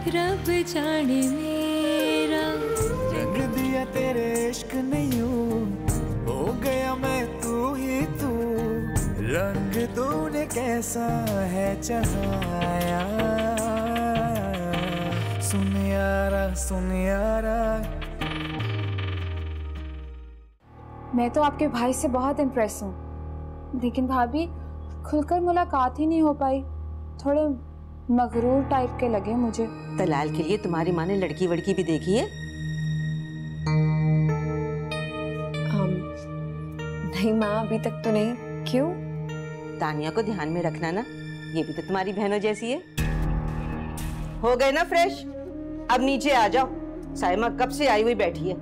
रब जाने मेरा रंग दिया तेरे इश्क ने यूं, हो गया मैं तू ही तू। रंग तूने कैसा है चढ़ाया, सुन यारा सुन यारा। मैं तो आपके भाई से बहुत इम्प्रेस हूँ, लेकिन भाभी खुलकर मुलाकात ही नहीं हो पाई। थोड़े मगरूर टाइप के लगे मुझे। दलाल के लिए तुम्हारी माँ ने लड़की वड़की भी देखी है? नहीं माँ, अभी तक तो नहीं। क्यों? तानिया को ध्यान में रखना ना, ये भी तो तुम्हारी बहनों जैसी है। हो गए ना फ्रेश? अब नीचे आ जाओ। साइमा कब से आई हुई बैठी है,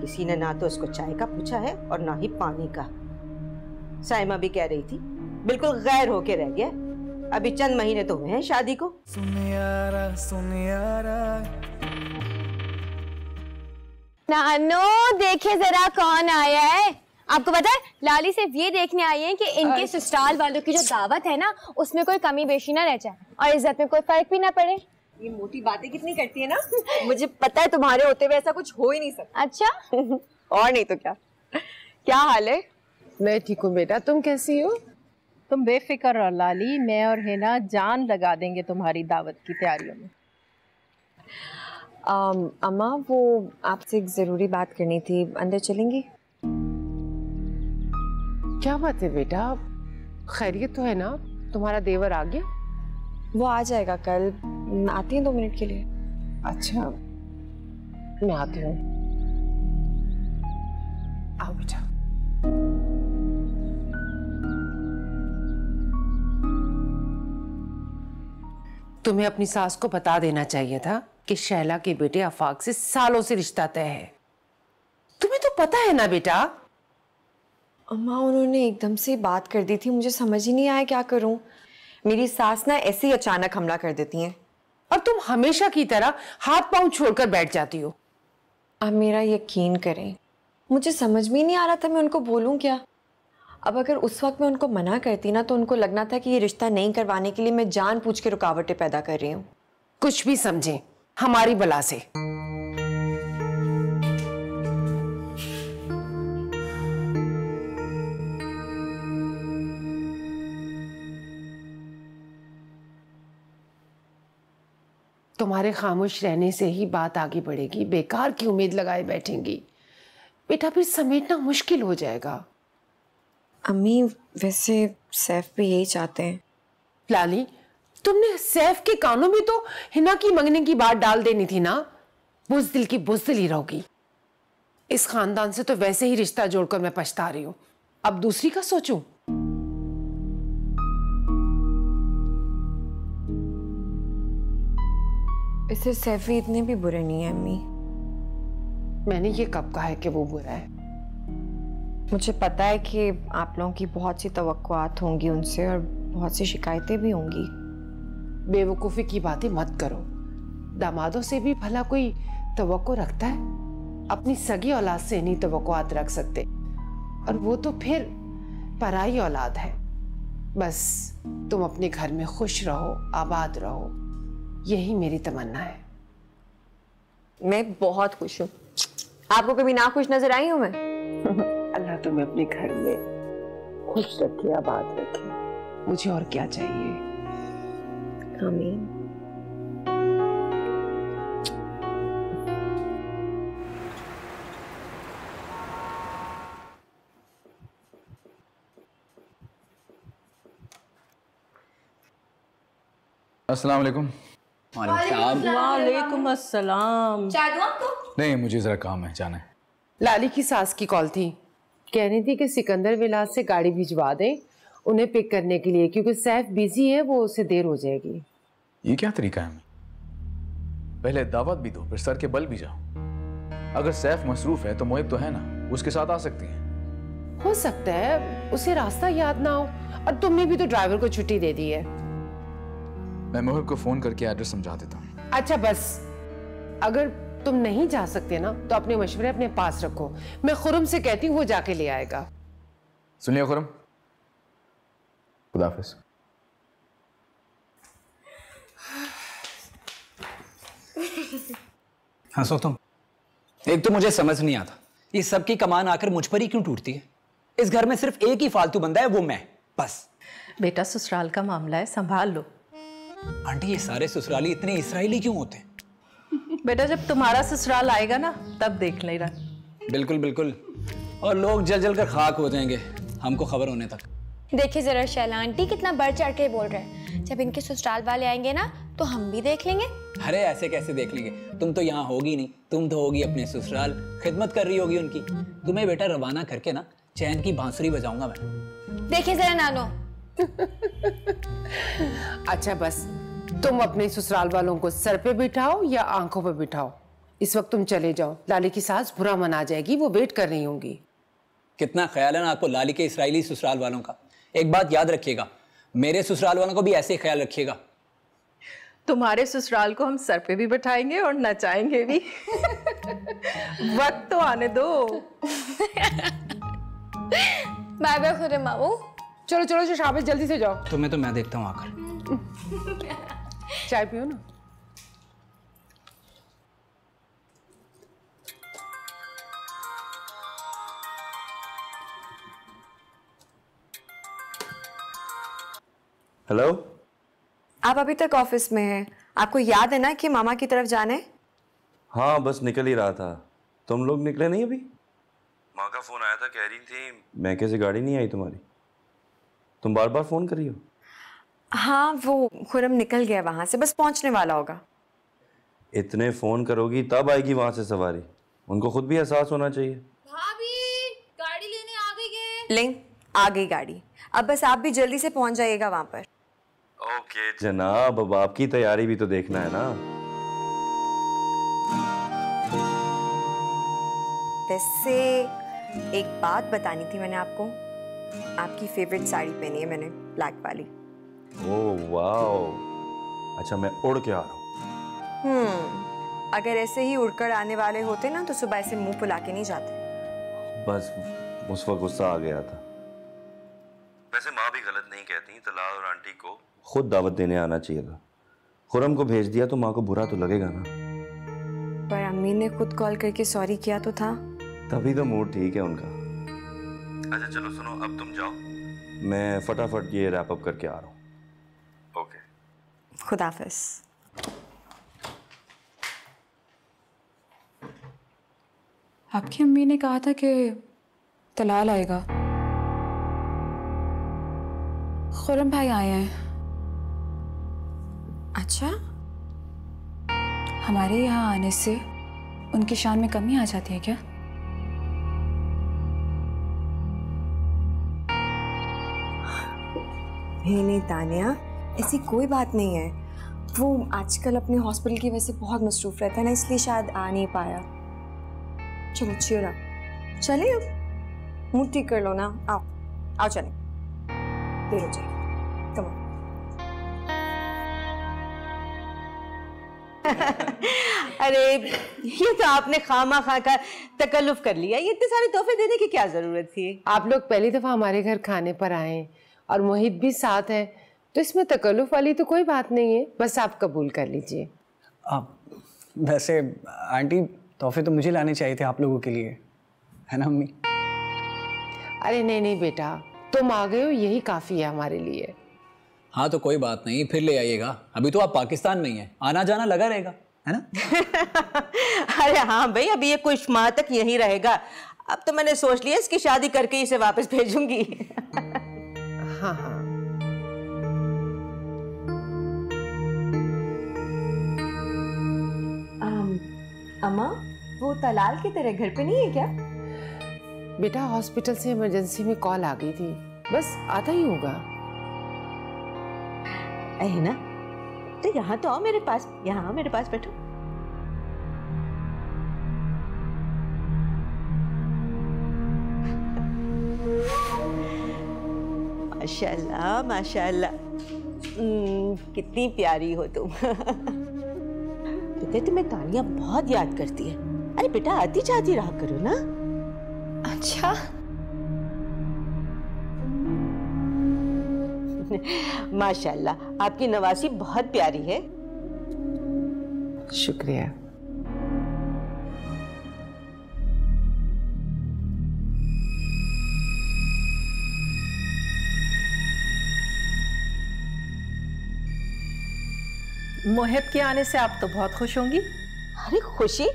किसी ने ना तो उसको चाय का पूछा है और ना ही पानी का। साइमा भी कह रही थी बिल्कुल गैर होके रह गया, अभी चंद महीने तो हुए हैं शादी को। सुन यारा सुन यारा। नानो देखिए जरा कौन आया है। आपको पता है लाली सिर्फ ये देखने आई है कि इनके ससुराल वालों की जो दावत है ना उसमें कोई कमी बेशी ना रह जाए और इज्जत में कोई फर्क भी ना पड़े। ये मोटी बातें कितनी करती है ना। मुझे पता है तुम्हारे होते हुए ऐसा कुछ हो ही नहीं सकता। अच्छा और नहीं तो क्या। क्या हाल है? मैं ठीक हूँ बेटा, तुम कैसी हो? तुम बेफिक्र रहो लाली, मैं और हिना जान लगा देंगे तुम्हारी दावत की तैयारियों में। अम्मा वो आपसे एक जरूरी बात करनी थी, अंदर चलेंगी? क्या बात है बेटा, खैरियत तो है ना? तुम्हारा देवर आ गया? वो आ जाएगा कल, आती हैं 2 मिनट के लिए। अच्छा मैं आती हूँ। आओ बेटा। तुम्हें अपनी सास को बता देना चाहिए था कि शैला के बेटे आफाक से सालों से रिश्ता तय है। तुम्हें तो पता है ना बेटा। अम्मा उन्होंने एकदम से बात कर दी थी, मुझे समझ ही नहीं आया क्या करूं। मेरी सास ना ऐसे ही अचानक हमला कर देती हैं। और तुम हमेशा की तरह हाथ पांव छोड़कर बैठ जाती हो। आप मेरा यकीन करें, मुझे समझ में ही नहीं आ रहा था मैं उनको बोलूं क्या। अब अगर उस वक्त मैं उनको मना करती ना तो उनको लगना था कि ये रिश्ता नहीं करवाने के लिए मैं जानबूझ के रुकावटें पैदा कर रही हूँ। कुछ भी समझे हमारी बला से। तुम्हारे खामोश रहने से ही बात आगे बढ़ेगी, बेकार की उम्मीद लगाए बैठेंगी बेटा, फिर समेटना मुश्किल हो जाएगा। अम्मी वैसे सैफ भी यही चाहते हैं। लाली तुमने सैफ के कानों में तो हिना की मंगने की बात डाल देनी थी ना। बुज़दिल की बुज़दिल ही रहोगी। इस खानदान से तो वैसे ही रिश्ता जोड़कर मैं पछता रही हूँ, अब दूसरी का सोचूं। इसे सैफ भी इतने भी बुरे नहीं है अम्मी। मैंने ये कब कहा है कि वो बुरा है? मुझे पता है कि आप लोगों की बहुत सी तवक्कुआत होंगी उनसे और बहुत सी शिकायतें भी होंगी। बेवकूफ़ी की बातें मत करो। दामादों से भी भला कोई तवक्को रखता है? अपनी सगी औलाद से नहीं तवक्कुआत रख सकते, और वो तो फिर पराई औलाद है। बस तुम अपने घर में खुश रहो, आबाद रहो, यही मेरी तमन्ना है। मैं बहुत खुश हूँ। आपको कभी ना खुश नजर आई हूँ मैं? अल्लाह तुम्हें अपने घर में खुश रखे, आबाद रखे, मुझे और क्या चाहिए। आमीन। अस्सलाम वालेकुम। वालेकुम अस्सलाम। चाय दूं आपको? नहीं, मुझे जरा काम है, जाना है। लाली की सास की कॉल थी, कह रही थी कि सिकंदर विलास से गाड़ी भिजवा दें उन्हें पिक करने के लिए, क्योंकि सैफ बिजी है, वो उससे देर हो जाएगी। ये क्या तरीका है? पहले दावत भी दो, फिर सर के बल भी जाओ। अगर सैफ मसरूफ है तो मोहिब तो है ना, उसके साथ आ सकती है। हो सकता है उसे रास्ता याद ना हो, और तुमने भी तो ड्राइवर को छुट्टी दे दी है। मैं मोहिब को फोन करके एड्रेस समझा देता हूँ। अच्छा बस, अगर तुम नहीं जा सकते ना तो अपने मशवरे अपने पास रखो। मैं खुरम से कहती हूँ, वो जाके ले आएगा। सुन लिया खुरम, खुदा हाफिज। हंसो तुम। एक तो मुझे समझ नहीं आता, ये सबकी कमान आकर मुझ पर ही क्यों टूटती है? इस घर में सिर्फ एक ही फालतू बंदा है, वो मैं, बस। बेटा ससुराल का मामला है, संभाल लो। आंटी ये सारे ससुराली इतने इसराइली क्यों होते हैं? बेटा जब तुम्हारा ससुराल आएगा ना तब देख लेना। बिल्कुल बिल्कुल, और लोग जल जल कर खाक हो जाएंगे हमको खबर होने तक। देखिए जरा शैला आंटी कितना बढ़ चढ़ के बोल रहे हैं। जब इनके ससुराल वाले आएंगे ना तो हम भी देख लेंगे। अरे ऐसे कैसे देख लेंगे? तुम तो यहाँ होगी नहीं, तुम तो होगी अपने ससुराल, खिदमत कर रही होगी उनकी। तुम्हें बेटा रवाना करके ना चैन की बांसुरी बजाऊंगा मैं। देखिए जरा नानो। अच्छा बस, तुम अपने ससुराल वालों को सर पे बिठाओ या आंखों पे बिठाओ। इस वक्त तुम चले जाओ, लाली की सास बुरा मना जाएगी, वो वेट कर रही होंगी। कितना ख्याल है ना आपको लाली के इसराइली ससुराल वालों का। एक बात याद रखिएगा, मेरे ससुराल वालों को भी ऐसे ख्याल रखिएगा। तुम्हारे ससुराल को हम सर पे भी बैठाएंगे और नचाएंगे भी। वक्त तो आने दो। बाय बाय खुर्रम मामू। चलो चलो शाबाश, जल्दी से जाओ। तुम्हें तो मैं देखता हूँ आकर। चाय पियो ना। हेलो, आप अभी तक ऑफिस में हैं? आपको याद है ना कि मामा की तरफ जाना है? हाँ बस निकल ही रहा था। तुम लोग निकले नहीं अभी? माँ का फोन आया था, कह रही थी मैं कैसे गाड़ी नहीं आई तुम्हारी। तुम बार बार फोन कर रही हो। हाँ वो खुर्रम निकल गया वहां से, बस पहुंचने वाला होगा। इतने फोन करोगी तब आएगी वहां से सवारी, उनको खुद भी एहसास होना चाहिए। भाभी गाड़ी लेने आ गई है। ले आ गई गाड़ी, अब बस आप भी जल्दी से पहुंच जाइएगा वहां पर। ओके जनाब, अब आपकी तैयारी भी तो देखना है ना। वैसे एक बात बतानी थी मैंने आपको। आपकी फेवरेट साड़ी पहनी है मैंने, ब्लैक वाली। ओह वाह, अच्छा मैं उड़ के आ रहा हूँ। अगर ऐसे ही उड़कर आने वाले होते ना तो सुबह ऐसे मुंह फुला के नहीं जाते। बस उस वक्त गुस्सा आ गया था। वैसे माँ भी गलत नहीं कहती, तलाल और आंटी को खुद दावत देने आना चाहिए था। खुर्रम को भेज दिया तो माँ को बुरा तो लगेगा ना। पर अम्मी ने खुद कॉल करके सॉरी किया तो था। तभी तो मूड ठीक है उनका। अच्छा चलो सुनो, अब तुम जाओ, मैं फटाफट ये रैप अप करके आ रहा हूँ। ओके, खुदाफिज। आपकी अम्मी ने कहा था कि तलाल आएगा। खुर्रम भाई आए हैं। अच्छा, हमारे यहाँ आने से उनकी शान में कमी आ जाती है क्या? नहीं तानिया, ऐसी कोई बात नहीं है। वो आजकल अपने हॉस्पिटल की वजह से बहुत मसरूफ रहता है ना, इसलिए शायद आ नहीं पाया। चलो चियर अप, चले अब मुंह ठीक कर लो ना। आओ आओ चले, देर हो जाएगी। Come on. अरे ये तो आपने खामा खा का तकल्लुफ कर लिया। ये इतने सारे तोहफे देने की क्या जरूरत थी? आप लोग पहली दफा हमारे घर खाने पर आए और मोहित भी साथ है, तो इसमें तकल्लुफ वाली तो कोई बात नहीं है, बस आप कबूल कर लीजिए। वैसे आंटी तोहफे तो मुझे लाने चाहिए थे आप लोगों के लिए, है ना अम्मी? अरे नहीं नहीं बेटा, तुम आ गए हो यही काफी है हमारे लिए। हाँ तो कोई बात नहीं, फिर ले आइएगा। अभी तो आप पाकिस्तान में ही हैं, आना जाना लगा रहेगा, है ना? अरे हाँ भाई, अभी ये कुछ माह तक यहीं रहेगा। अब तो मैंने सोच लिया इसकी शादी करके इसे वापस भेजूंगी। हाँ हाँ अम्मा, वो तलाल की तरह घर पे नहीं है क्या? बेटा, हॉस्पिटल से इमरजेंसी में कॉल आ गई थी, बस आता ही होगा। है ना? तो यहाँ तो आओ मेरे पास, यहाँ आओ मेरे पास बैठो। माशाल्लाह माशाल्लाह, कितनी प्यारी हो तुम। बेटे तुम्हें तानिया बहुत याद करती है। अरे बेटा आती जाती रहा करो ना। अच्छा माशाल्लाह, आपकी नवासी बहुत प्यारी है। शुक्रिया। मोहिब के आने से आप तो बहुत खुश होंगी। अरे खुशी,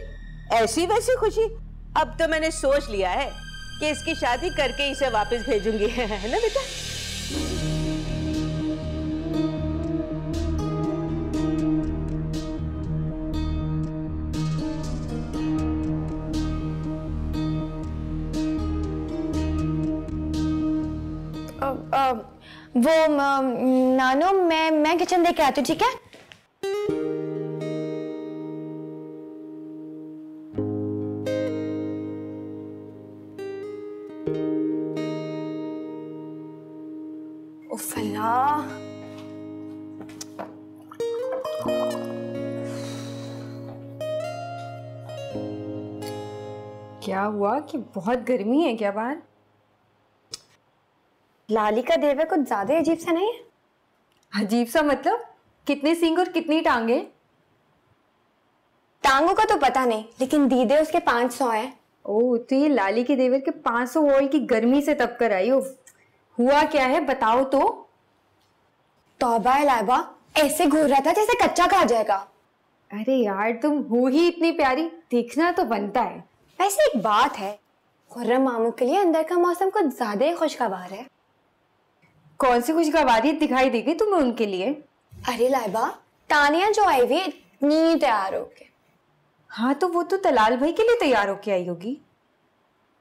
ऐसी वैसी खुशी? अब तो मैंने सोच लिया है कि इसकी शादी करके इसे वापस भेजूंगी, है ना बेटा? नानो, मैं किचन देख के आती हूँ, ठीक है? क्या हुआ कि बहुत गर्मी है क्या बाहर? लाली का देवर कुछ ज्यादा अजीब सा नहीं है? अजीब सा मतलब? कितने सींग और कितनी टांगे? टांगों का तो पता नहीं, लेकिन दीदे उसके 500 है। ओह, तो ये लाली के देवर के 500 वोल्ट की गर्मी से तब कर आई हो। हुआ क्या है बताओ तो। तौबा है लाइबा, ऐसे घूर रहा था जैसे कच्चा खा जाएगा। अरे यार, तुम हो ही इतनी प्यारी, देखना तो बनता है। वैसे एक बात है, खुर्रम मामू के लिए अंदर का मौसम कुछ ज्यादा ही खुशगवार है। कौन सी खुशगवारी दिखाई देगी तुम्हें उनके लिए? अरे लाइबा, तानिया जो आई हुई इतनी तैयार होके। हाँ, तो वो तो तलाल भाई के लिए तैयार होके आई होगी।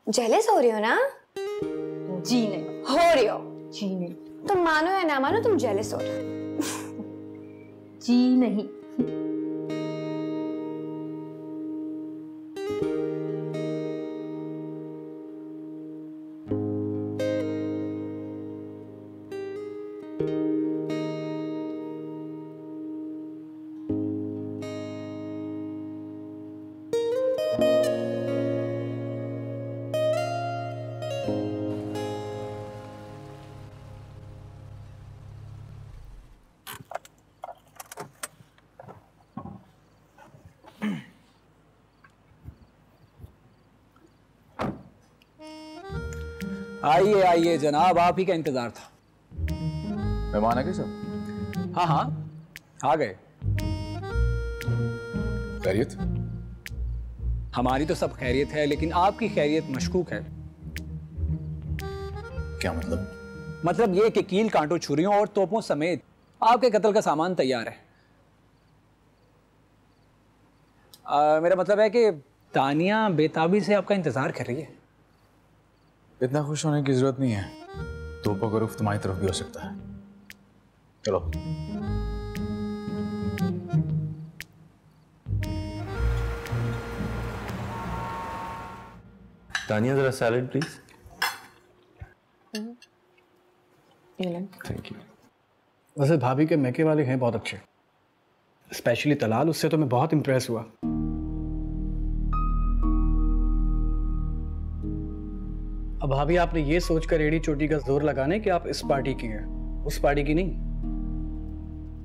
जेलस हो रही हो ना? जी नहीं। हो रही हो? जी नहीं। तुम मानो या ना मानो, तुम जेलस हो रहे हो। जी नहीं। आइए आइए जनाब, आप ही का इंतजार था। मेहमान आ गए सब? हाँ हाँ, आ गए। खैरियत? हमारी तो सब खैरियत है, लेकिन आपकी खैरियत मशकूक है। क्या मतलब? मतलब ये कि कील कांटों, छुरियों और तोपों समेत आपके कत्ल का सामान तैयार है। मेरा मतलब है कि तानिया बेताबी से आपका इंतजार कर रही है। इतना खुश होने की जरूरत नहीं है, तोपों का रुख तुम्हारी तरफ भी हो सकता है। चलो। तानिया जरा सैलेड प्लीज। Thank you. वैसे भाभी के मैके वाले हैं बहुत अच्छे, स्पेशली तलाल, उससे तो मैं बहुत इम्प्रेस हुआ। अब भाभी आपने ये सोचकर एड़ी चोटी का जोर लगाने कि आप इस पार्टी की हैं, उस पार्टी की नहीं।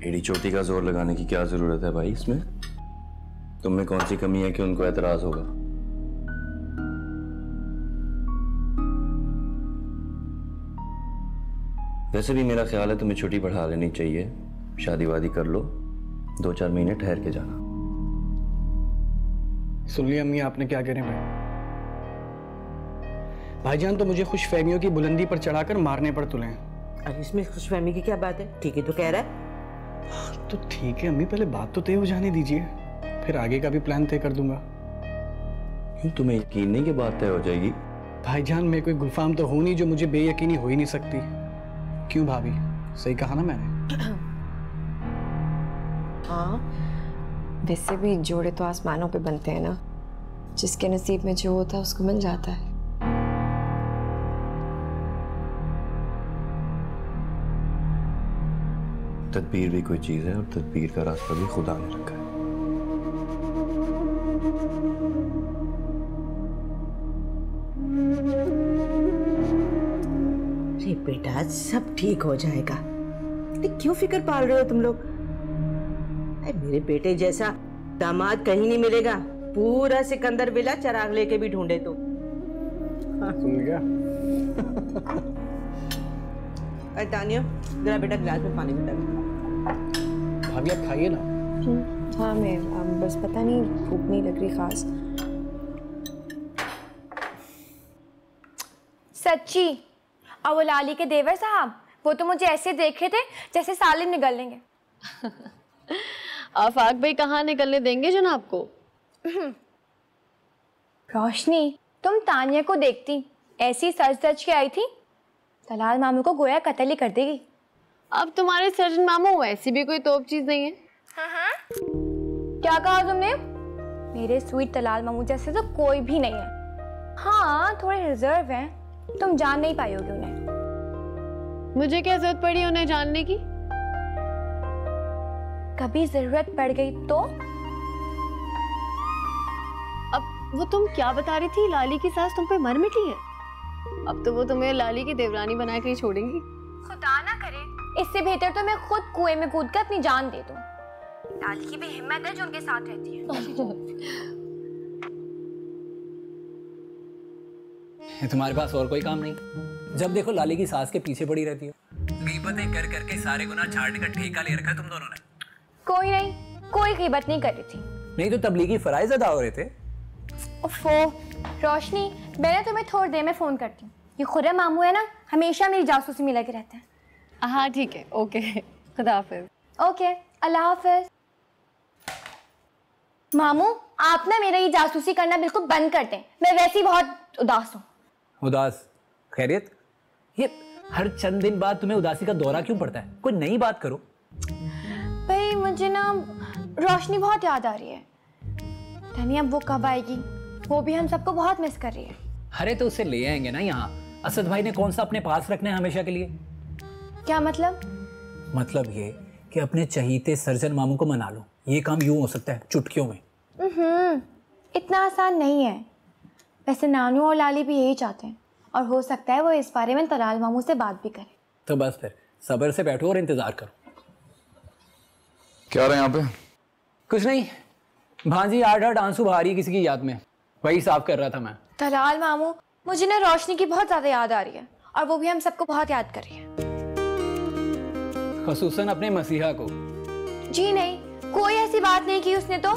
एड़ी चोटी का जोर लगाने की क्या जरूरत है भाई इसमें? तुम में कौन सी कमी है कि उनको एतराज होगा? वैसे भी मेरा ख्याल है तुम्हें छुट्टी बढ़ा लेनी चाहिए, शादी वादी कर लो, 2-4 महीने ठहर के जाना। सुन लिया अम्मी आपने क्या कह रहे हैं? भाईजान तो मुझे खुशफहमियों की बुलंदी पर चढ़ाकर मारने पर तुले हैं। अरे इसमें खुशफहमी की क्या बात है? ठीक ही तो कह रहा है। तो ठीक है अम्मी, पहले बात तो तय हो जाने दीजिए, फिर आगे का भी प्लान तय कर दूंगा। क्यों, तुम्हें यकीन नहीं कि बात तय हो जाएगी? भाईजान मैं कोई गुलफाम तो हूं नहीं जो मुझे बेयकीनी हो ही नहीं सकती। क्यों भाभी, सही कहा ना मैंने? हाँ, वैसे भी जोड़े तो आसमानों पे बनते हैं ना, जिसके नसीब में जो होता है उसको मिल जाता है। तदबीर भी कोई चीज है और तदबीर का रास्ता भी खुदा ने रखा है। अरे बेटा, सब ठीक हो जाएगा। क्यों फिक्र पाल रहे हो तुम लोग? मेरे बेटे जैसा दामाद कहीं नहीं मिलेगा, पूरा सिकंदर विला चिराग लेके भी ढूंढे तो। सुन गया? अरे तानिया, जरा बेटा गिलास में पानी बेटा। भाभी आप खाइए ना। हाँ मैं बस पता नहीं भूख नहीं लग रही खास। सच्ची। और वो लाली के देवर साहब, वो तो मुझे ऐसे देख रहे थे जैसे सालिम निगल लेंगे। आफाक भाई कहाँ निकलने देंगे जनाब को? रोशनी, तुम तानिया को देखती ऐसी सच सच के आई थी, तलाल मामू को गोया कत्ल ही कर देगी। अब तुम्हारे सर्जन मामू वैसी भी कोई तोप चीज नहीं है। क्या कहा तुमने? मेरे स्वीट तलाल मामू जैसे तो कोई भी नहीं है। हाँ थोड़े रिजर्व हैं, तुम जान नहीं पाई होगी उन्हें। मुझे क्या जरूरत पड़ी उन्हें जानने की? कभी जरूरत पड़ गई तो? अब वो तुम क्या बता रही थी, लाली की सास तुम पे मर मिटी है? अब तो वो तुम्हें लाली की देवरानी बना के ही छोड़ेंगी। खुदा ना करे, इससे बेहतर तो मैं खुद कुएं में कूद कर अपनी जान दे दूं। लाली की भी हिम्मत है जो उनके साथ रहती है। तुम्हारे पास और कोई काम नहीं? जब देखो लाली की सास के पीछे पड़ी रहती हो। गीबतें कर करके सारे गुनाह झाड़ने का ठेका ले रखा है तुम दोनों ने। कोई नहीं, कोई गीबत नहीं कर रही थी। नहीं तो तबलीगी फराइज अदा हो रहे थे। ओफो रोशनी, मैं ना तुम्हें थोड़ी देर में फोन करती हूँ। ये खुर्रम मामू है ना, हमेशा मेरी जासूसी में लगे रहते हैं। हाँ ठीक है, ओके, खुदा हाफिज। ओके, अल्लाह हाफिज। मामू आप ना मेरा ये जासूसी करना बिल्कुल बंद कर दें, मैं वैसे ही बहुत उदास हूँ। उदास? खैरियत? ये हर चंद दिन बाद तुम्हें उदासी का दौरा क्यों पड़ता है? कोई नई बात करो। भाई मुझे ना रोशनी बहुत याद आ रही है। धनिया वो कब आएगी? वो भी हम सबको बहुत मिस कर रही है। अरे तो उसे ले आएंगे ना यहाँ। असद भाई ने कौन सा अपने पास रखना है हमेशा के लिए? क्या मतलब? मतलब ये कि अपने चहीते सर्जन मामू को मना लो। ये काम यूं हो सकता है चुटकियों में। इतना आसान नहीं है। वैसे नानू और लाली भी यही चाहते हैं और हो सकता है वो इस बारे में तलाल मामू से बात भी करे। तो बस फिर सब्र से बैठो और इंतजार करो। क्या रहे यहाँ पे? कुछ नहीं, भांजी 8-8 आंसू बहा रही है किसी की याद में, वही साफ कर रहा था मैं। तलाल मामू, मुझे ना रोशनी की बहुत ज्यादा याद आ रही है और वो भी हम सबको बहुत याद कर रही है। खसूसन अपने मसीहा को। जी नहीं, कोई ऐसी बात नहीं की उसने तो।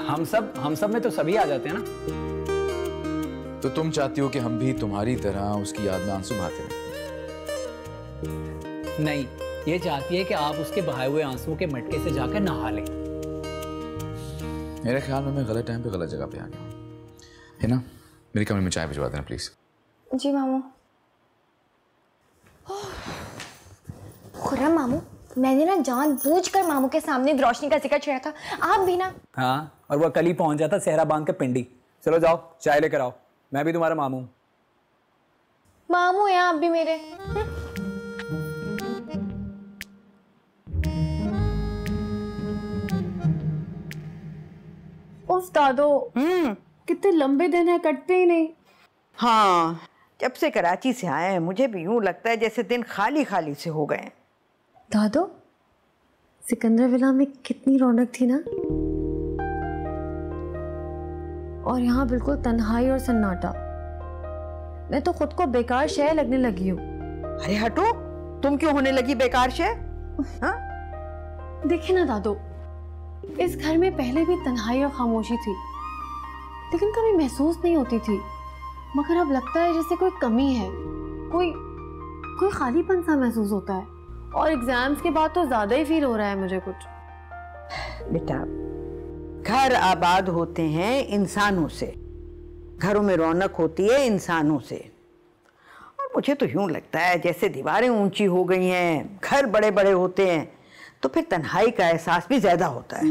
हम सब में तो सभी आ जाते हैं ना। तो तुम चाहती हो कि हम भी तुम्हारी तरह उसकी याद में आंसू बहाते रहें? नहीं, ये चाहती है कि आप उसके बहाए हुए आंसुओं के मटके से जाकर नहा लें। मेरे ख्याल में मैं गलत टाइम पे गलत जगह पे आ गया हूँ, है ना? मेरे कमरे में चाय भिजवा देना प्लीज। जी मामू। खुर्रम मामू, मैंने ना जानबूझकर मामू के सामने रोशनी का जिक्र छेड़ा था, आप भी ना। हाँ, और वो कल ही पहुंच जाता सेहरा बांध के पिंडी। चलो जाओ चाय लेकर आओ, मैं भी तुम्हारा मामू। मामू हैं आप भी मेरे। उफ दादो, कितने लंबे दिन है, कटते ही नहीं। हाँ, जब से कराची से आए हैं मुझे भी यूं लगता है जैसे दिन खाली खाली से हो गए। दादो, सिकंदर विला में कितनी रौनक थी ना, और यहाँ बिल्कुल तन्हाई और सन्नाटा। मैं तो खुद को बेकार शय लगने लगी हूँ। अरे हटो, तुम क्यों होने लगी बेकार शय? हाँ? देखिए ना दादो, इस घर में पहले भी तन्हाई और खामोशी थी, लेकिन कभी महसूस नहीं होती थी। मगर अब लगता है जैसे कोई कमी है, कोई खालीपन सा महसूस होता है। और एग्जाम्स के बाद तो ज्यादा ही फील हो रहा है मुझे कुछ। बेटा, घर आबाद होते हैं इंसानों से, घरों में रौनक होती है इंसानों से। और मुझे तो यूं लगता है जैसे दीवारें ऊंची हो गई हैं, घर बड़े बड़े होते हैं, तो फिर तन्हाई का एहसास भी ज्यादा होता है।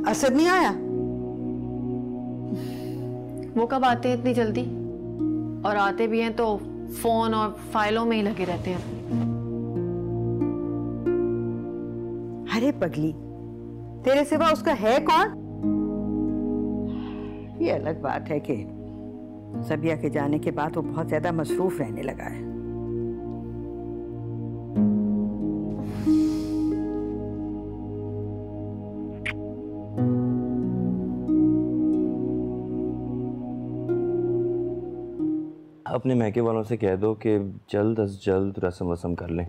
असद नहीं आया? वो कब आते हैं इतनी जल्दी? और आते भी हैं तो फोन और फाइलों में ही लगे रहते हैं। अरे पगली, तेरे सिवा उसका है कौन? ये अलग बात है कि सबिया के जाने के बाद वो बहुत ज्यादा मसरूफ रहने लगा है। अपने मैके वालों से कह दो कि जल्द अज जल्द रस्म वस्म कर लें।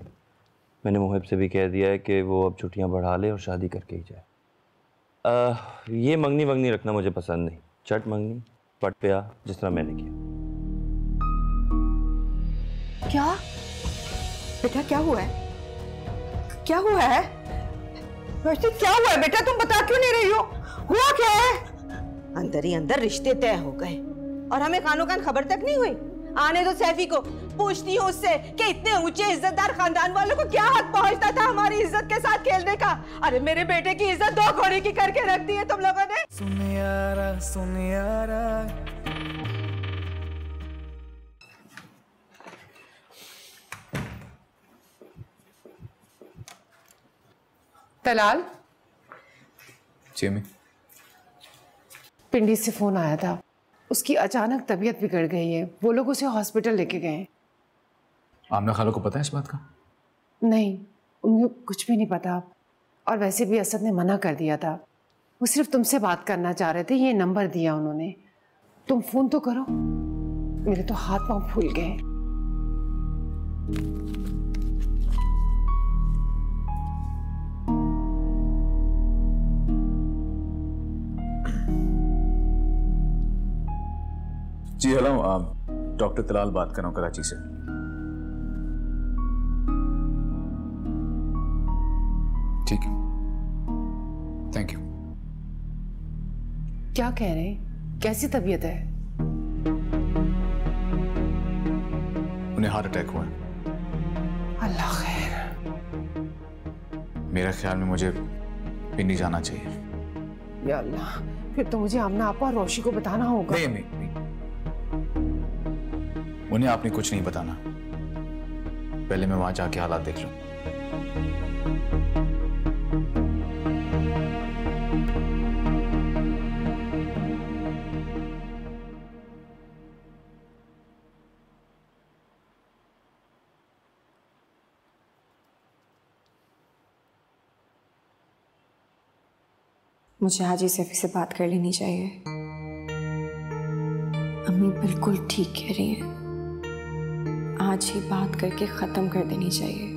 मैंने मोहिब से भी कह दिया है कि वो अब छुट्टियां बढ़ा ले और शादी करके ही जाए। ये मंगनी वंगनी रखना मुझे पसंद नहीं। चट मंगनी पट पे आ, जिस तरह मैंने किया। क्या बेटा, क्या हुआ है? क्या हुआ है रोशनी? क्या हुआ है बेटा? तुम बता क्यों नहीं रही हो? हुआ क्या है? अंदर ही अंदर रिश्ते तय हो गए और हमें कानो कान खबर तक नहीं हुई। आने दो सैफी को, पूछती हूँ उससे कि इतने ऊंचे इज्जतदार खानदान वालों को क्या हक पहुंचता था हमारी इज्जत के साथ खेलने का। अरे मेरे बेटे की इज्जत दो घोड़े की करके रख दी है तुम लोगों ने। सुनियारा सुनियारा। तलाल, जी अम्मी। पिंडी से फोन आया था, उसकी अचानक तबीयत बिगड़ गई है, वो लोग उसे हॉस्पिटल लेके गए। आमना खाला को पता है इस बात का? नहीं, उनको कुछ भी नहीं पता। और वैसे भी असद ने मना कर दिया था, वो सिर्फ तुमसे बात करना चाह रहे थे, ये नंबर दिया उन्होंने। तुम फोन तो करो। मेरे तो हाथ पांव फूल गए। जी हेलो, डॉक्टर तलाल बात कर रहा हूँ कराची से। ठीक है, थैंक यू। क्या कह रहे हैं? कैसी तबीयत है? उन्हें हार्ट अटैक हुआ है। अल्लाह खैर। मेरा ख्याल में मुझे पिंडी जाना चाहिए। या अल्लाह, फिर तो मुझे आमना आपा और रोशी को बताना होगा। नहीं अम्मी, नहीं। उन्हें आपने कुछ नहीं बताना, पहले मैं वहां जाके हालात देख लूं। मुझे आज ही सैफी से बात कर लेनी चाहिए। अम्मी बिल्कुल ठीक कह रही हैं, आज ही बात करके खत्म कर देनी चाहिए।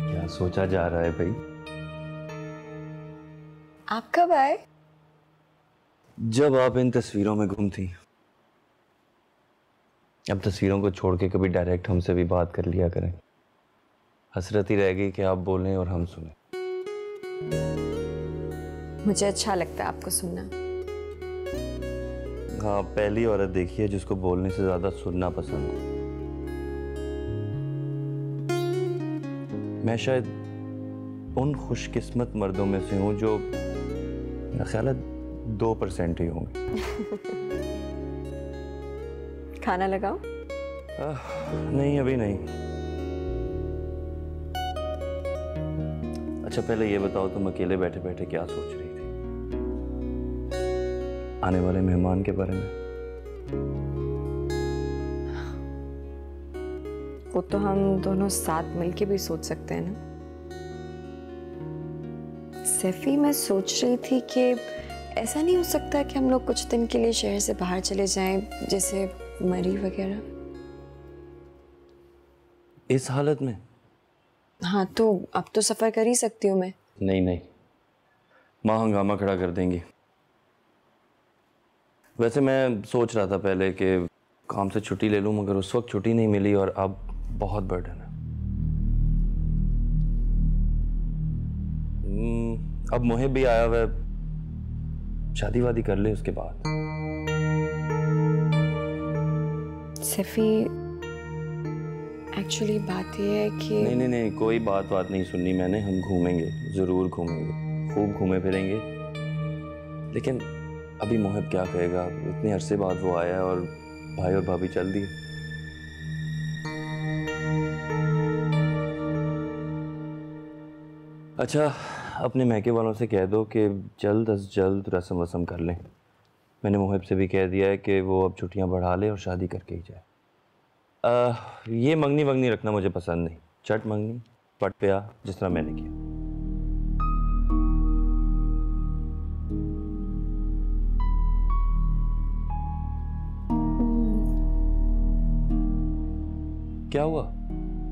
क्या सोचा जा रहा है भाई? आप कब आए? जब आप इन तस्वीरों में गुम थी। अब तस्वीरों को छोड़ के कभी डायरेक्ट हमसे भी बात कर लिया करें। हसरत ही रह गई कि आप बोलें और हम सुने। मुझे अच्छा लगता है आपको सुनना। हाँ, पहली औरत देखी है जिसको बोलने से ज्यादा सुनना पसंद है। मैं शायद उन खुशकिस्मत मर्दों में से हूं जो मेरा ख्याल है 2% ही होंगे। खाना लगाओ? नहीं, अभी नहीं। अच्छा पहले ये बताओ, तुम अकेले बैठे बैठे क्या सोच रही थी? आने वाले मेहमान के बारे में? वो तो हम दोनों साथ मिलके भी सोच सकते हैं ना। सैफी, मैं सोच रही थी कि ऐसा नहीं हो सकता कि हम लोग कुछ दिन के लिए शहर से बाहर चले जाएं, जैसे मरी वगैरह। इस हालत में? हाँ, तो अब तो सफर कर ही सकती हूँ मैं। नहीं नहीं, माँ हंगामा खड़ा कर देंगी। वैसे मैं सोच रहा था पहले कि काम से छुट्टी ले लूं, मगर उस वक्त छुट्टी नहीं मिली और अब बहुत बर्डन है। अब मोहिब भी आया हुआ है, शादी वादी कर ले उसके बाद। सैफी, एक्चुअली बात यह है कि नहीं नहीं नहीं, कोई बात नहीं सुननी मैंने। हम घूमेंगे, जरूर घूमेंगे, खूब घूमे फिरेंगे। लेकिन अभी मोहिब क्या कहेगा? इतने अरसे बाद वो आया है और भाई और भाभी चल दिए। अच्छा, अपने मैके वालों से कह दो कि जल्द अज जल्द रस्म वस्म कर लें। मैंने मोहिब से भी कह दिया है कि वो अब छुट्टियां बढ़ा ले और शादी करके ही जाए। ये मंगनी वंगनी रखना मुझे पसंद नहीं। चट मंगनी पट पे आ, जिस तरह मैंने किया। क्या हुआ?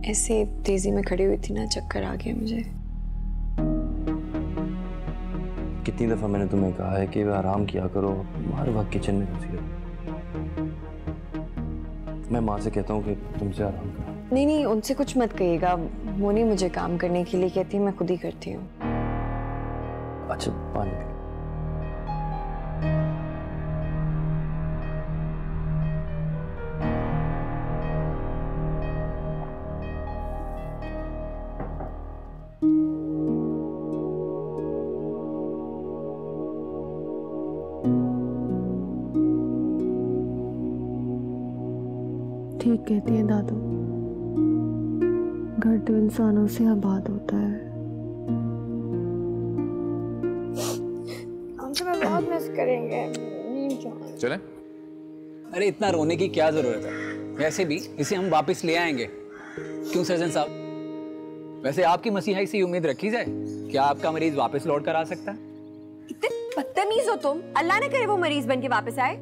ऐसे तेजी में खड़ी हुई थी ना, चक्कर आ गया मुझे। कितनी दफा मैंने तुम्हें कहा है कि आराम किया करो, हर वक्त किचन में घुसी रहो। मैं माँ से कहता हूँ कि तुमसे आराम करो। नहीं नहीं, उनसे कुछ मत कहिएगा। मोनी मुझे काम करने के लिए कहती है, मैं खुद ही करती हूँ। अच्छा, पानी। ठीक कहती है दादू, घर तो इंसानों से आबाद होता है। हम तुम्हें बहुत मिस करेंगे। चलें? अरे इतना रोने की क्या जरूरत है? वैसे भी इसे हम वापस ले आएंगे। क्यों सर्जन साहब? वैसे आपकी मसीहाई से उम्मीद रखी जाए, क्या आपका मरीज वापस लौट कर आ सकता है? इतने बदतमीज हो तुम। अल्लाह ने करे वो मरीज बन के वापस आए।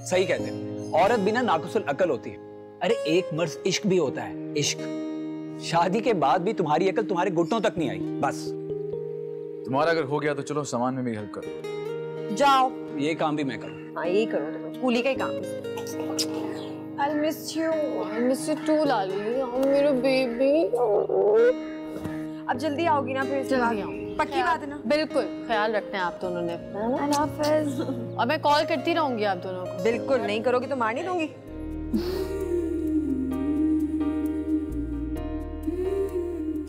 सही कहते हैं, औरत बिना नाकुसल अकल होती है। अरे एक मर्ज इश्क भी होता है, इश्क। शादी के बाद भी तुम्हारी अकल तुम्हारे घुटनों तक नहीं आई। बस तुम्हारा अगर हो गया तो चलो सामान में मेरी हेल्प करो। जाओ। ये काम भी मैं करूँ। हाँ यही करो, तो कूली का ही काम। I miss you too, लाली। मेरा बेबी। अब जल्दी आओगी ना फिर? जल्दी आऊँ। पक्की बात है ना? बिल्कुल, ख्याल रखना है आप दोनों ने। अल्लाह हाफ़िज़। और मैं कॉल करती रहूंगी आप दोनों को। बिल्कुल, नहीं करोगी तो मार नहीं दूंगी।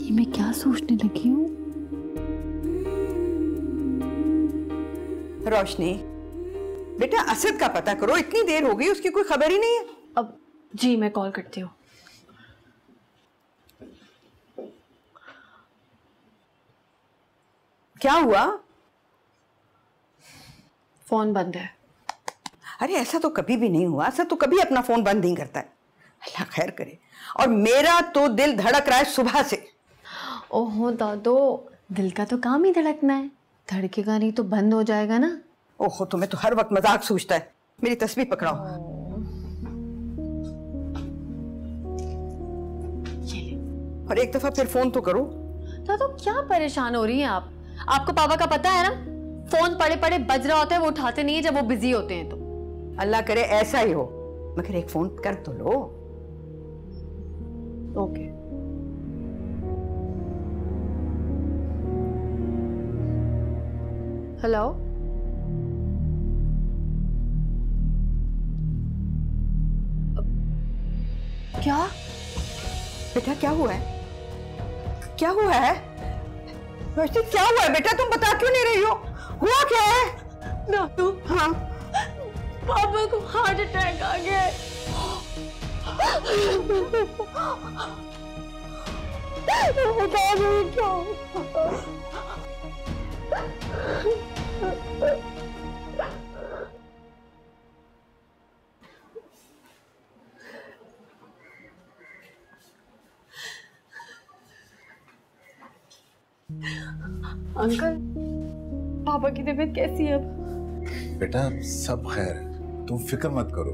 ये मैं क्या सोचने लगी हूँ? रोशनी, बेटा असद का पता करो, इतनी देर हो गई उसकी कोई खबर ही नहीं है। अब जी मैं कॉल करती हूँ। क्या हुआ? फोन बंद है। अरे ऐसा तो कभी भी नहीं हुआ, असद तो कभी अपना फोन बंद नहीं करता है। अल्लाह खैर करे। और मेरा तो दिल धड़क रहा है सुबह से। ओहो दादो, दिल का तो काम ही धड़कना है, धड़केगा नहीं तो बंद हो जाएगा ना। ओहो, तुम्हें तो हर वक्त मजाक सूझता है। मेरी तस्वीर पकड़ाओ। और एक दफा फिर फोन तो करो। दादो क्या परेशान हो रही हैं आप? आपको पापा का पता है ना, फोन पड़े पड़े बज रहा होता है, वो उठाते नहीं है जब वो बिजी होते हैं तो। अल्लाह करे ऐसा ही हो, मगर एक फोन कर तो लो। ओके। हेलो, क्या बेटा क्या हुआ है? क्या हुआ है? रोशनी क्या हुआ है बेटा? तुम बता क्यों नहीं रही हो? हुआ क्या है? दादू, हाँ, पापा को हार्ट अटैक आ गया है। बता दो क्या हुआ? अंकल, पापा की तबीयत कैसी है अब? बेटा सब खैर है, तुम फिक्र मत करो।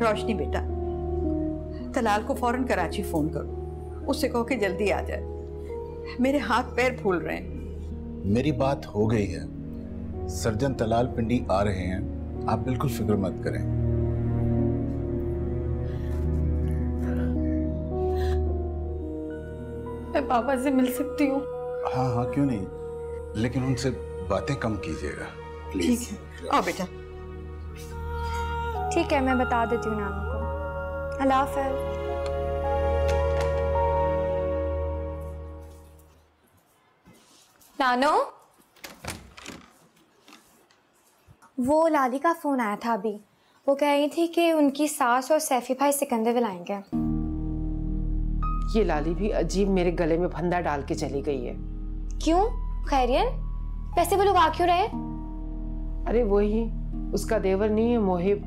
रोशनी बेटा, तलाल को फौरन कराची फोन करो, उससे कहो कि जल्दी आ जाए। मेरे हाथ पैर फूल रहे हैं। मेरी बात हो गई है, सर्जन तलाल पिंडी आ रहे हैं, आप बिल्कुल फिक्र मत करें। मैं पापा से मिल सकती हूँ? हाँ हाँ क्यों नहीं, लेकिन उनसे बातें कम कीजिएगा प्लीज। ठीक है, आओ बेटा। ठीक है, मैं बता देती हूँ नानू को। अल्लाह हाफ़िज़। नानो, वो लाली का फोन आया था अभी। वो कह रही थी कि उनकी सास और सैफी भाई सिकंदर आएंगे। ये लाली भी अजीब मेरे गले में फंदा डाल के चली गई है। क्यों? खैरियत? वैसे वो लोग आ क्यों रहे? अरे वही, उसका देवर नहीं है मोहिब,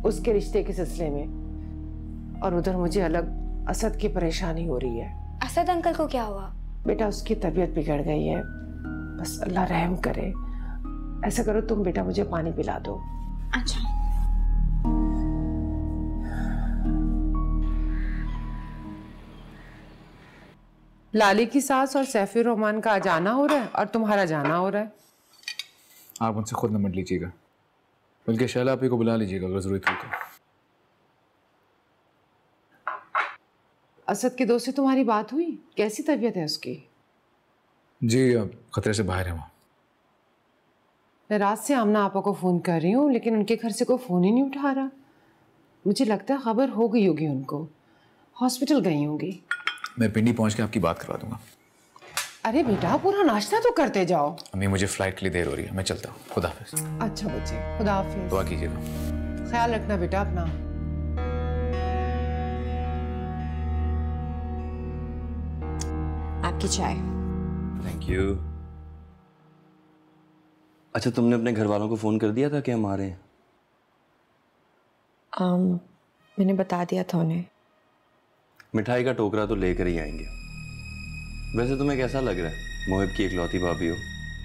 उसके रिश्ते के सिलसिले में। और उधर मुझे अलग असद की परेशानी हो रही है। असद अंकल को क्या हुआ? बेटा उसकी तबीयत बिगड़ गई है, बस अल्लाह रहम करे। ऐसा करो तुम बेटा मुझे पानी पिला दो। अच्छा। लाली की सास और सैफी रोमान का जाना हो रहा है और तुम्हारा जाना हो रहा है। आप उनसे खुद न मिल लीजिएगा, बल्कि शैला आपी को बुला लीजिएगा अगर जरूरत हो तो। असद के दोस्त से तुम्हारी बात हुई? कैसी तबीयत है उसकी? जी अब खतरे से बाहर है वहाँ। मैं रात से आमना आपा को फ़ोन कर रही हूँ, लेकिन उनके घर से कोई फ़ोन ही नहीं उठा रहा। मुझे लगता है खबर हो गई होगी उनको, हॉस्पिटल गई होंगी। मैं पिंडी पहुँच के आपकी बात करवा दूंगा। अरे बेटा पूरा नाश्ता तो करते जाओ। अम्मी मुझे फ्लाइट के लिए देर हो रही है, मैं चलता हूँ। खुदा हाफिज। अच्छा बच्चे, खुदा हाफिज। दुआ कीजिएगा। ख्याल रखना बेटा अपना। आपकी चाय। Thank you. अच्छा, तुमने अपने घर वालों को फ़ोन कर दिया था कि हम आ रहे हैं? मैंने बता दिया था उन्हें। मिठाई का टोकरा तो लेकर ही आएंगे। वैसे तुम्हें कैसा लग रहा है? मोहिब की इकलौती भाभी हो,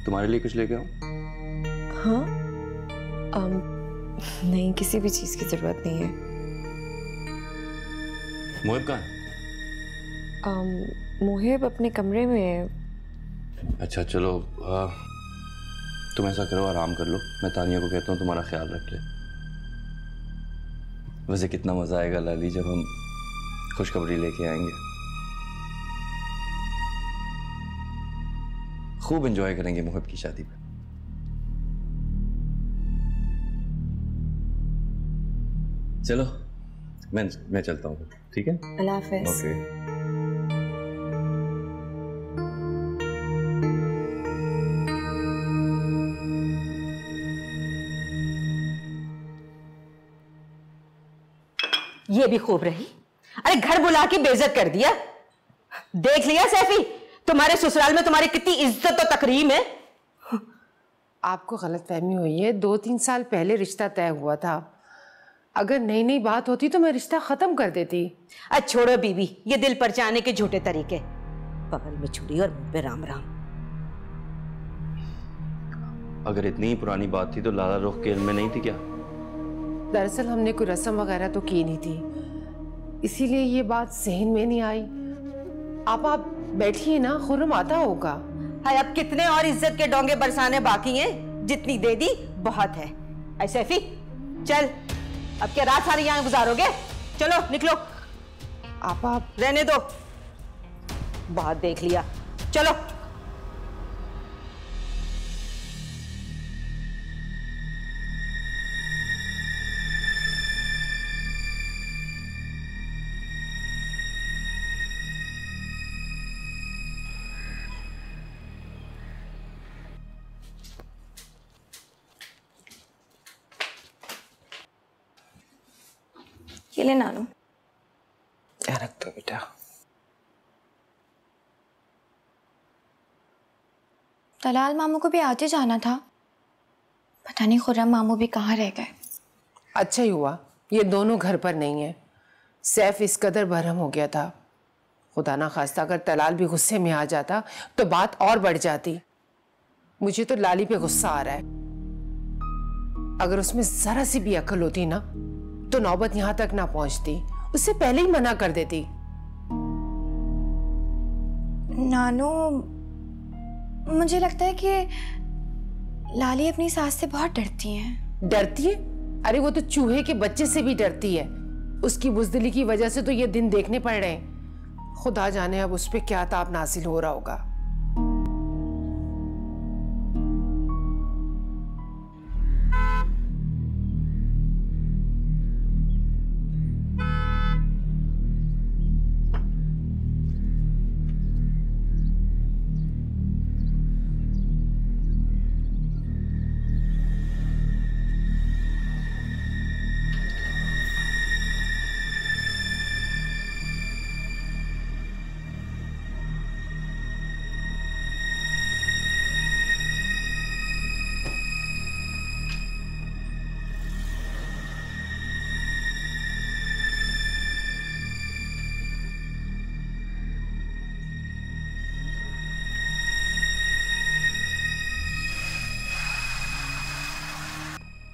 तुम्हारे लिए कुछ लेके आऊं? हाँ, नहीं, किसी भी चीज़ की ज़रूरत नहीं है। मोहिब कहाँ है? मोहिब अपने कमरे में है। अच्छा चलो, तुम ऐसा करो, आराम कर लो। मैं तानिया को कहता हूँ तुम्हारा ख्याल रख ले। वैसे कितना मज़ा आएगा लाली जब हम खुशखबरी लेके आएंगे। खूब एंजॉय करेंगे मोहिब की शादी पे। चलो मैं चलता हूँ, ठीक है? अल्लाह हाफ़िज़। ओके। ये भी खूब रही। अरे घर बुला के बेइज्जत कर दिया। देख लिया सैफी, तुम्हारे ससुराल में तुम्हारी कितनी इज्जत और तकरीम है। आपको गलतफहमी हुई है। 2-3 साल पहले रिश्ता तय हुआ था। अगर नई नई बात होती तो मैं रिश्ता खत्म कर देती। अच्छा छोड़ो बीबी, ये दिल पर जाने के झूठे तरीके। बगल में छुरी और मुंह पे राम राम। अगर इतनी ही पुरानी बात थी तो लाला रुख के इल्म में नहीं थी क्या? दरअसल हमने कोई रस्म वगैरह तो की नहीं थी, इसीलिए ये बात ज़हन में नहीं आई। आप बैठिए ना, खुर्रम आता होगा। हाय, अब कितने और इज्जत के डोंगे बरसाने बाकी हैं? जितनी दे दी बहुत है। ऐ सैफी चल, अब क्या रात सारी यहाँ गुजारोगे? चलो निकलो। आप रहने दो, बहुत देख लिया। चलो। ये ले नानू। रख दो बेटा। तलाल मामू को भी आज ही जाना था, पता नहीं खुर्रम मामू भी कहाँ रह गए। अच्छा ही हुआ ये दोनों घर पर नहीं है। सैफ इस कदर बरहम हो गया था। खुदा ना खास्ता अगर तलाल भी गुस्से में आ जाता तो बात और बढ़ जाती। मुझे तो लाली पे गुस्सा आ रहा है। अगर उसमें जरा सी भी अकल होती ना तो नौबत यहां तक ना पहुंचती, उससे पहले ही मना कर देती। नानू, मुझे लगता है कि लाली अपनी सास से बहुत डरती है। डरती है? अरे वो तो चूहे के बच्चे से भी डरती है। उसकी बुज़दिली की वजह से तो ये दिन देखने पड़ रहे हैं। खुदा जाने अब उस पर क्या ताप नासिल हो रहा होगा।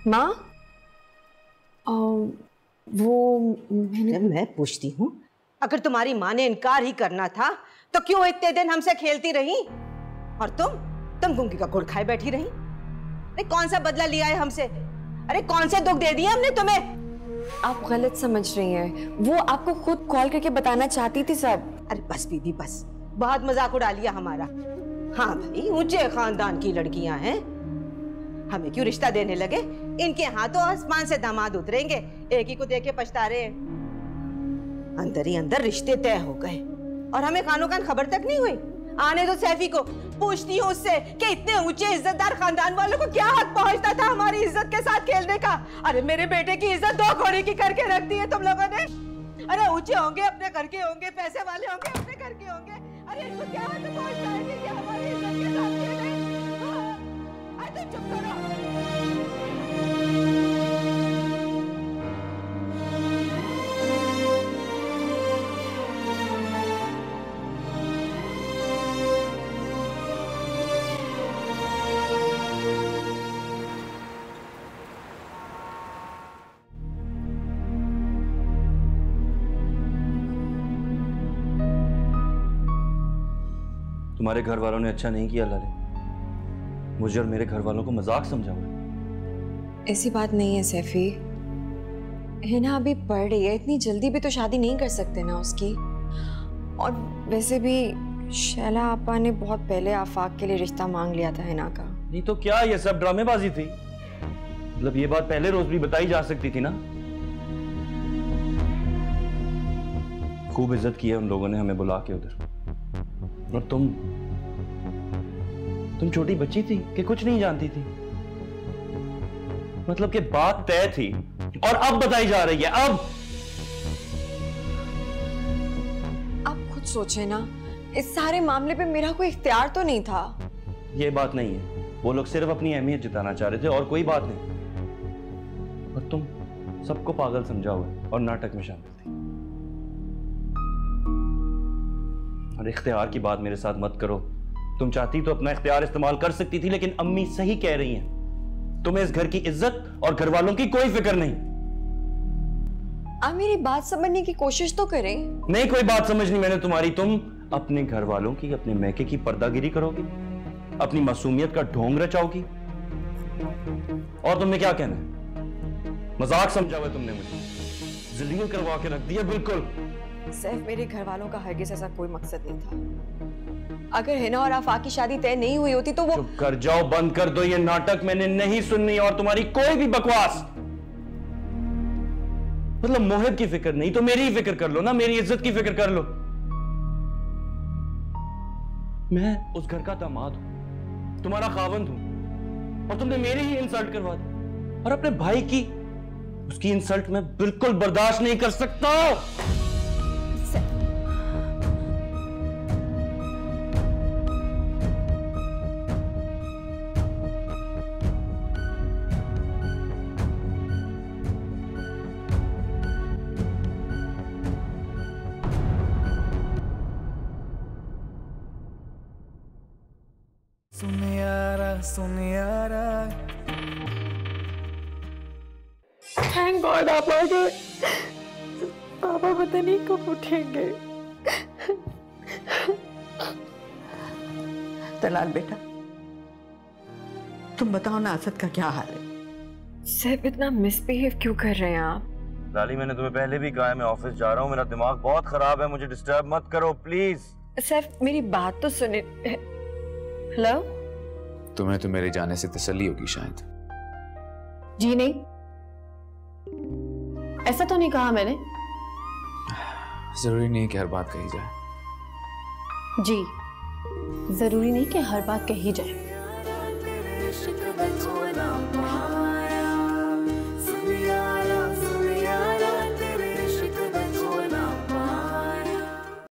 माँ, वो मैं पूछती हूँ, अगर तुम्हारी माँ ने इनकार ही करना था तो क्यों इतने दिन हमसे खेलती रही? और तुम गुंगी का गुड़ खाए बैठी रही। अरे कौन सा बदला लिया है हमसे? अरे कौन से दुख दे दिए हमने तुम्हें? आप गलत समझ रही हैं, वो आपको खुद कॉल करके बताना चाहती थी सब। अरे बस बीबी बस, बहुत मजाक उड़ा लिया हमारा। हाँ भाई, ऊंचे खानदान की लड़कियां हैं, हमें क्यों रिश्ता देने लगे? इनके हाथों आसमान से दामाद उतरेंगे, एक ही को देख के पछता रहे हैं। अंदर ही अंदर रिश्ते तय हो गए और हमें कानो कान खबर तक नहीं हुई। आने दो सैफी को, पूछती हूँ उससे कि इतने ऊंचे इज्जतदार खानदान वालों को क्या हक पहुंचता था हमारी इज्जत के साथ खेलने का? अरे मेरे बेटे की इज्जत दो घोड़े की करके रख दी है तुम लोगों ने। अरे ऊंचे होंगे अपने घर के होंगे, पैसे वाले होंगे अपने घर के होंगे, अरे इनको क्या हक पहुंचता है कि हमारी इज्जत के साथ खेले? अरे चुप करो। तुम्हारे घर वालों ने अच्छा नहीं किया लाले, मुझे और मेरे घर वालों को मजाक समझा हुआ। ऐसी बात नहीं है सैफी, हिना अभी पढ़ रही है, इतनी जल्दी भी तो शादी नहीं कर सकते ना उसकी। और वैसे भी शैला आपा ने बहुत पहले आफाक के लिए रिश्ता मांग लिया था हिना का। नहीं तो क्या ये सब ड्रामेबाजी थी? मतलब ये बात पहले रोज भी बताई जा सकती थी ना। खूब इज्जत की है उन लोगों ने हमें बुला के उधर, और तुम छोटी बच्ची थी कि कुछ नहीं जानती थी। मतलब कि बात तय थी और अब बताई जा रही है। अब आप खुद सोचे ना, इस सारे मामले पे मेरा कोई इख्तियार तो नहीं था। ये बात नहीं है, वो लोग सिर्फ अपनी अहमियत जताना चाह रहे थे और कोई बात नहीं। और तुम सबको पागल समझा हुआ और नाटक में शामिल थी। और इख्तियार की बात मेरे साथ मत करो। तुम चाहती तो अपना इख्तियार इस्तेमाल कर सकती थी, लेकिन अम्मी सही कह रही हैं, तुम्हें इस घर की इज्जत और घर वालों की कोई फिक्र नहीं। आप मेरी बात समझने की कोशिश तो करें। नहीं, कोई बात समझनी मैंने तुम्हारी। तुम अपने घर वालों की, अपने मैके की पर्दागिरी करोगी, अपनी मासूमियत का ढोंग रचाओगी। और तुमने क्या कहना है? मजाक समझा हुआ तुमने मुझे, जलील करवा के रख दिया बिल्कुल। सिर्फ मेरे घर वालों का हरगिज़ ऐसा कोई मकसद नहीं था। अगर हिना और आफाक की शादी तय नहीं हुई होती तो वो। चुप कर जाओ, बंद कर दो ये नाटक, मैंने नहीं सुननी और तुम्हारी कोई भी बकवास। मतलब मोहिब की फिक्र नहीं तो मेरी ही फिक्र कर लो ना, मेरी इज्जत की फिक्र कर लो। मैं उस घर का दामाद हूं, तुम्हारा खावंद हूं, और तुमने मेरी ही इंसल्ट करवा दी। और अपने भाई की, उसकी इंसल्ट मैं बिल्कुल बर्दाश्त नहीं कर सकता। सुन यारा, थैंक गॉड आप आ गए। पापा पता नहीं कब उठेंगे। तलाल बेटा, तुम बताओ ना असद का क्या हाल है? सैफ इतना मिसबिहेव क्यों कर रहे हैं आप? लाली, मैंने तुम्हें पहले भी कहा है मैं ऑफिस जा रहा हूँ, मेरा दिमाग बहुत खराब है, मुझे डिस्टर्ब मत करो प्लीज। सैफ मेरी बात तो सुने। हेलो? तुम्हें तो मेरे जाने से तसल्ली होगी शायद। जी नहीं, ऐसा तो नहीं कहा मैंने। जरूरी नहीं कि हर बात कही जाए। जी, जरूरी नहीं कि हर बात कही जाए।